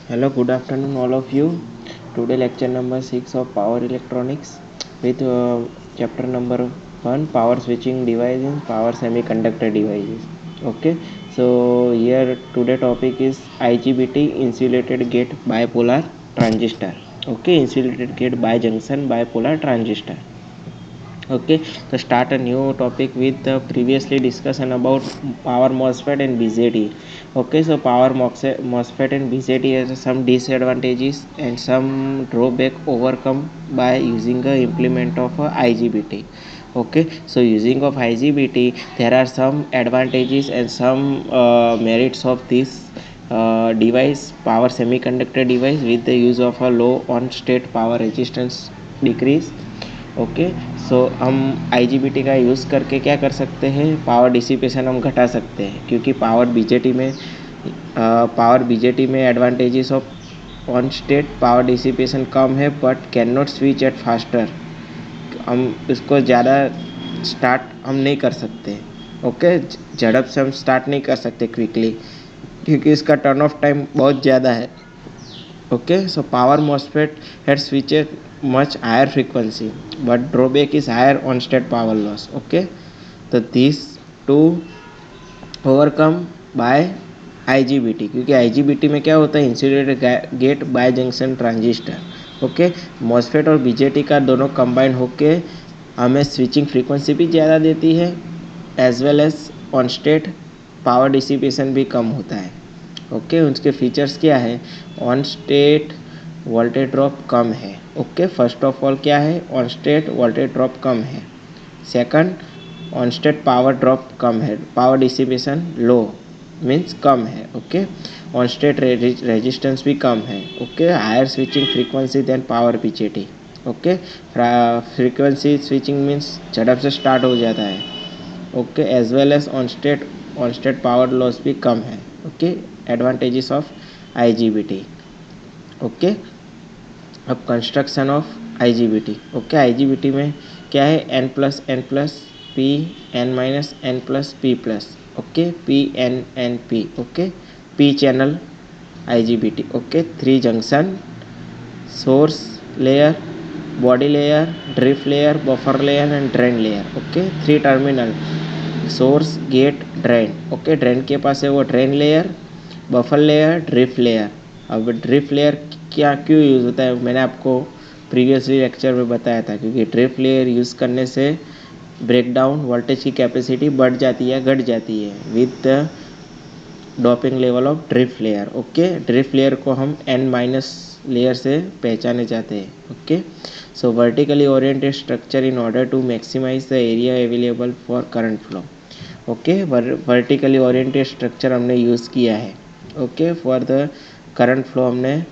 Hello, good afternoon, all of you. Today, lecture number 6 of power electronics with chapter number 1 power switching devices, power semiconductor devices. Okay, so here today topic is IGBT insulated gate bipolar transistor. Okay, insulated gate bijunction bipolar transistor. Okay, so start a new topic with the previously discussion about power MOSFET and BJT. Okay, so power MOSFET and BJT has some disadvantages and some drawback overcome by using the implement of IGBT. Okay, so using of IGBT there are some advantages and some merits of this device, power semiconductor device, with the use of a low on state power resistance decrease. Okay, so हम IGBT का use करके क्या कर सकते हैं, power dissipation हम घटा सकते हैं, क्योंकि पावर बीजेटी में advantages of on state power dissipation कम है but can not switch at faster. हम इसको ज़्यादा स्टार्ट हम नहीं कर सकते. ओके, झड़प से हम स्टार्ट नहीं कर सकते क्विकली, क्योंकि इसका टर्न ऑफ टाइम बहुत ज़्यादा है. Okay, so power MOSFET had switched much higher frequency, but drawback is higher on state power loss. Okay, so these two overcome by IGBT, क्योंकि IGBT में क्या होता है, insulated gate by junction transistor. Okay, MOSFET और BJT का दोनों combine होके हमें स्विचिंग फ्रीक्वेंसी भी ज़्यादा देती है, as well as on state power dissipation भी कम होता है. ओके, उसके फीचर्स क्या है, ऑन स्टेट वोल्टेज ड्रॉप कम है. ओके, फर्स्ट ऑफ ऑल क्या है, ऑन स्टेट वोल्टेज ड्रॉप कम है. Second, on state power drop कम है, पावर डिसिपेशन लो मीन्स कम है. ओके, ऑन स्टेट रेजिस्टेंस भी कम है. Okay, higher switching frequency than power BJT. Okay, frequency switching means झटप से स्टार्ट हो जाता है. Okay, as well as on state power loss भी कम है. Okay, advantages of IGBT. Okay, अब construction of IGBT. Okay, IGBT में क्या है, n plus p n minus n plus p plus. Okay, p n n p. Okay, p channel IGBT. Okay, 3 junction, source layer, body layer, drift layer, buffer layer and drain layer. Okay, 3 terminal, source gate drain. Okay, drain के पास है वो drain layer, buffer layer, drift layer. अब drift layer क्या क्यों use होता है, मैंने आपको प्रीवियसली लेक्चर में बताया था, क्योंकि ड्रिफ्ट लेयर यूज़ करने से ब्रेकडाउन वोल्टेज की कैपेसिटी बढ़ जाती है, घट जाती है with the doping level of drift layer. Okay, drift layer को हम n माइनस लेयर से पहचाने जाते हैं. Okay, so vertically oriented structure in order to maximise the area available for current flow. Okay, vertically oriented structure हमने use किया है. Okay, for the current flow हमने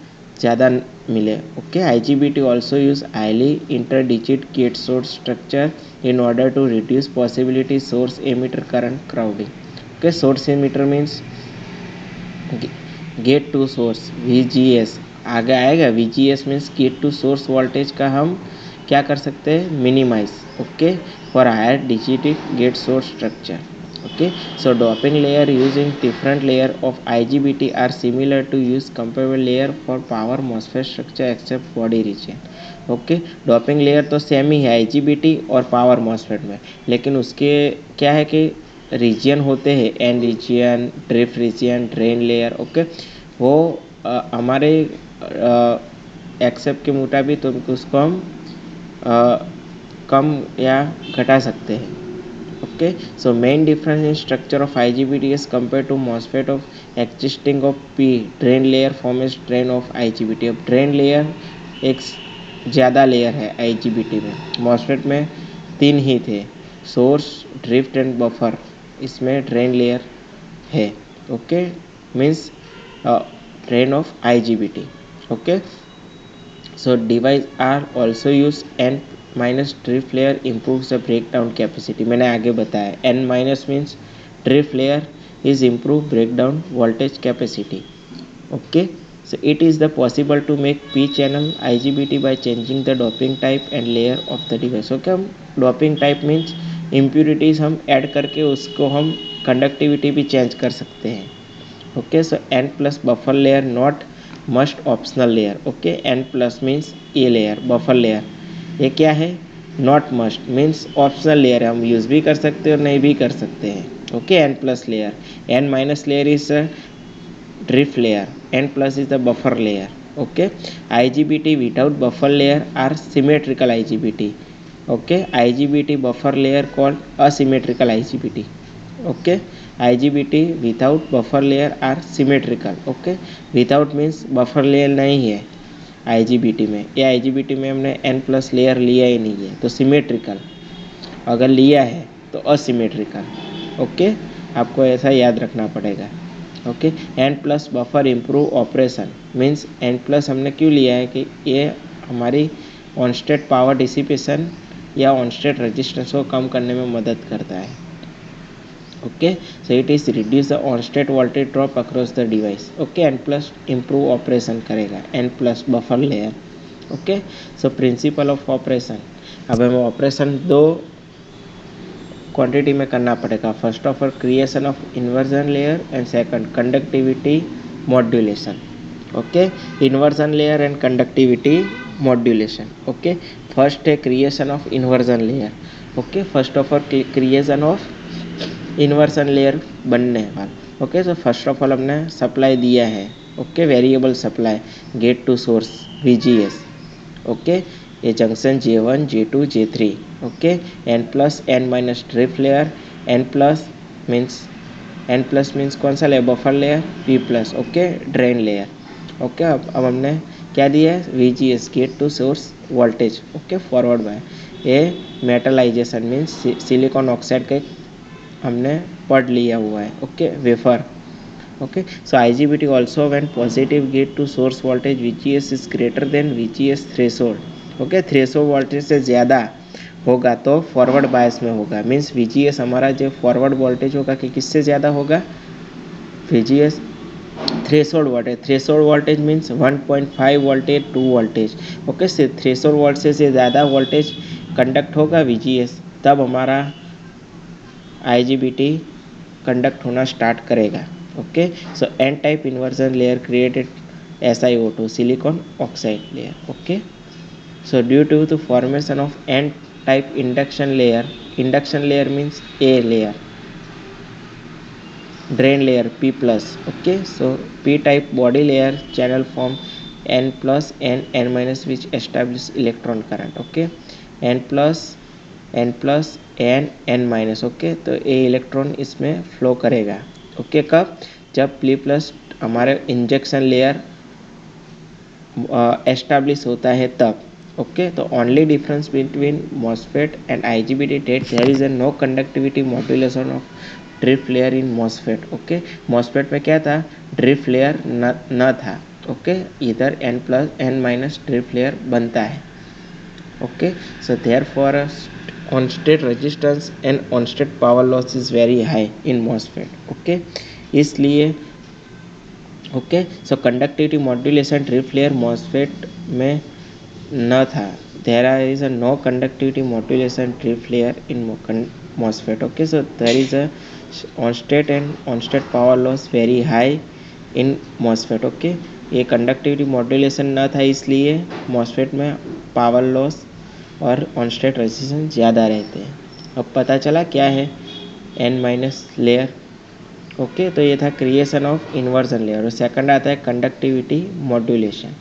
ज़्यादा मिले. Okay, IGBT also use highly interdigit gate source structure in order to reduce possibility source emitter current crowding. Okay, source emitter means gate to source VGS आगे आएगा. VGS means gate to source voltage का हम क्या कर सकते हैं, minimize. Okay, for higher digited gate source structure. okay, so doping layer using different layer of IGBT are similar to use comparable layer for power MOSFET structure except body region. Okay, doping layer तो same ही है IGBT और power MOSFET में, लेकिन उसके क्या है कि region होते हैं, n region, drift region, drain layer. Okay, वो हमारे एक्सेप्ट के मुताबिक तो उसको हम कम या घटा सकते हैं. Okay, so main difference in structure of IGBT as compared to MOSFET of existing of P drain layer forms drain of IGBT. अब drain layer एक ज़्यादा लेयर है IGBT में, MOSFET में 3 ही थे, सोर्स, ड्रिफ्ट एंड बफर. इसमें drain layer है. Okay, means drain of IGBT. Okay, so device are also use n minus drift layer improve the break down capacity. मैंने आगे बताया n minus means drift layer is improve break down voltage capacity. Okay, so it is the possible to make p channel IGBT by changing the doping type and layer of the device. Okay, हम doping type means impurities हम add करके उसको हम conductivity भी change कर सकते हैं. Okay, so n plus buffer layer not must optional layer. Okay, N plus means a layer, buffer layer. ये क्या है? Not must means optional layer, हम यूज़ भी कर सकते हैं और नहीं भी कर सकते हैं। Okay, N plus layer, n minus layer is drift layer, n plus is the buffer layer. Okay, IGBT without buffer layer are symmetrical IGBT. Okay, IGBT buffer layer called asymmetrical IGBT. Okay, IGBT without buffer layer are symmetrical. Okay, without means buffer layer नहीं है IGBT में, या IGBT में हमने n plus layer लिया ही नहीं है तो सिमेट्रिकल, अगर लिया है तो असिमेट्रिकल। ओके, आपको ऐसा याद रखना पड़ेगा। Okay, N plus buffer improve operation means N plus हमने क्यों लिया है कि ये हमारी ऑन स्टेट पावर डिसिपेशन या ऑन स्टेट रेजिस्टेंस को कम करने में मदद करता है। Okay, so it is reduce the on state voltage drop across the device. Okay, N plus improve operation करेगा, N plus buffer layer. Okay, so principle of operation, अब हमें ऑपरेशन दो क्वांटिटी में करना पड़ेगा। First of all creation of inversion layer and second conductivity modulation. Okay, inversion layer and conductivity modulation. Okay, first है creation of inversion layer. Okay, first of all creation of inversion layer बनने वाला। Okay, तो first of all हमने supply दिया है। Okay, variable supply gate to source VGS। Okay, ये junction J1 J2 J3। Okay, n plus N minus drift layer, n plus means कौन सा layer? Buffer layer, P plus. Okay, drain layer. Okay, अब हमने क्या दिया है? VGS gate to source voltage. Okay, forward by ये metallization means silicon oxide के हमने पढ़ लिया हुआ है। Okay, wafer. Okay, so IGBT also when positive gate to source voltage VGS is greater than VGS threshold. Okay, threshold voltage से ज़्यादा होगा तो फॉरवर्ड बायस में होगा, मीन्स VGS हमारा जो फॉरवर्ड वोल्टेज होगा कि किससे ज़्यादा होगा? VGS threshold voltage. Threshold voltage means 1.5 voltage 2 voltage. Okay, से थ्रेशोल्ड वोल्टेज से ज़्यादा वोल्टेज कंडक्ट होगा VGS, तब हमारा IGBT कंडक्ट होना स्टार्ट करेगा। Okay, so n type inversion layer created SiO2 silicon oxide layer. Okay, so due to the formation of n type induction layer means a layer, drain layer P plus. Okay, so P type body layer channel form N plus N minus which establish electron current. Okay, N plus N minus. Okay, तो ये electron इसमें flow करेगा। Okay, कब? जब P plus हमारे injection layer establish होता है तब। ओके, तो only difference between MOSFET and IGBT that there is no conductivity modulation of drift layer in MOSFET. Okay, MOSFET में क्या था? ड्रिफ्ट लेयर न था। ओके, इधर N plus N minus drift layer बनता है। Okay, so therefore on state resistance and on state power loss is very high in MOSFET. Okay, इसलिए okay, so conductivity modulation drift layer MOSFET में न था। There is a no conductivity modulation drift layer in MOSFET. Okay, so there is a on state and on state power loss very high in MOSFET. Okay, ये conductivity modulation न था इसलिए MOSFET में power loss और on state resistance ज़्यादा रहते हैं। अब पता चला क्या है N माइनस लेयर। ओके, तो ये था क्रिएशन ऑफ इन्वर्जन लेयर। और सेकंड आता है कंडक्टिविटी मॉड्यूलेशन।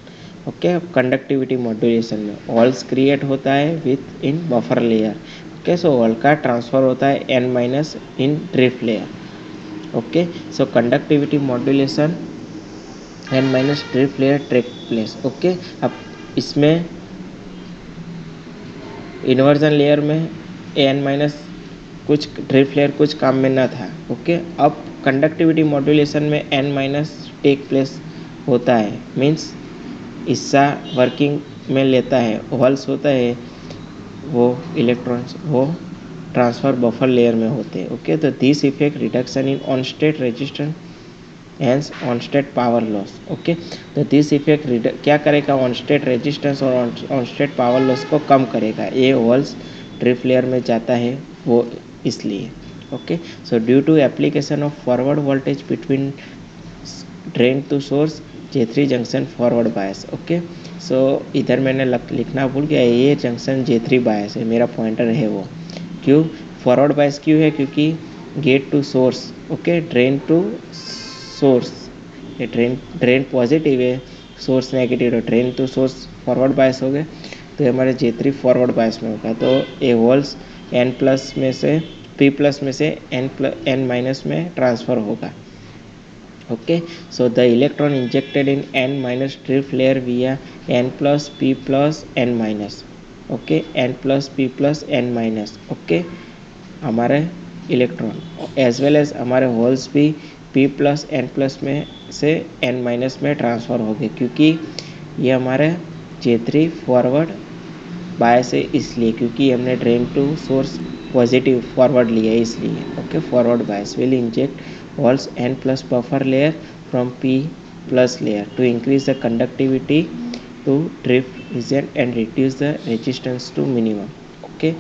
ओके, अब कंडक्टिविटी मॉड्यूलेशन में होल्स क्रिएट होता है within buffer layer. Okay, so hole का ट्रांसफर होता है N minus in drift layer. Okay, so conductivity modulation N minus drift layer take place. Okay, अब इसमें inversion layer में N माइनस कुछ ड्रिफ्ट लेयर कुछ काम में ना था। ओके, अब कंडक्टिविटी मॉड्यूलेशन में N माइनस टेक प्लेस होता है, मीन्स हिस्सा वर्किंग में लेता है, होल्स होता है, वो इलेक्ट्रॉन्स वो ट्रांसफ़र बफर लेयर में होते हैं। ओके, तो this effect reduction in on state resistance hence on state power loss. Okay, तो दिस इफेक्ट क्या करेगा? ऑन स्टेट रेजिस्टेंस और ऑन स्टेट पावर लॉस को कम करेगा। ये होल्स ड्रिफ्ट लेयर में जाता है वो इसलिए। Okay, so due to application of forward voltage between drain to source J3 junction forward bias. Okay, so इधर मैंने लिखना भूल गया, ये जंक्शन J3 बायस है, मेरा पॉइंटर है वो। क्यों फॉरवर्ड बायस क्यों है? क्योंकि gate to source, okay, drain to source, ये ड्रेन पॉजिटिव है, सोर्स नेगेटिव है, drain to source forward bias हो गए, तो ये हमारे J3 फॉरवर्ड बायस में होगा। तो ए होल्स N प्लस में से P प्लस में से N माइनस में ट्रांसफ़र होगा। Okay, so the electron injected in N minus drift layer via N plus P plus N minus, okay, N plus P plus N minus, okay, हमारे electron as well as हमारे holes भी P plus N plus में से N minus में transfer हो गए, क्योंकि ये हमारे J3 फॉरवर्ड बायस है, इसलिए क्योंकि हमने drain to source positive forward लिया है इसलिए। Okay, forward bias will inject holes N plus buffer layer from P plus layer to increase the conductivity to drift region and reduce the resistance to minimum। Okay,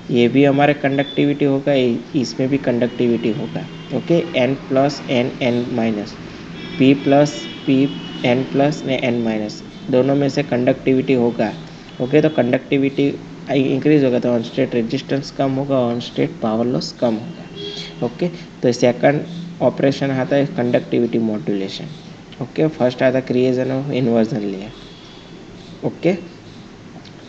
ये भी हमारे conductivity होगा, इसमें भी conductivity होगा। Okay, N plus N minus, P plus P N plus ने N minus, दोनों में से कंडक्टिविटी होगा। ओके, तो कंडक्टिविटी इंक्रीज होगा तो ऑन स्टेट रेजिस्टेंस कम होगा, ऑन स्टेट पावर लॉस कम होगा। ओके, तो सेकंड ऑपरेशन आता है कंडक्टिविटी मॉड्यूलेशन। ओके, फर्स्ट आता है creation of inversion layer. Okay,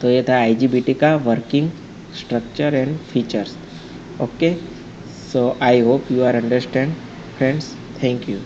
तो ये था IGBT का working structure and features. Okay, so I hope you are understand friends, thank you.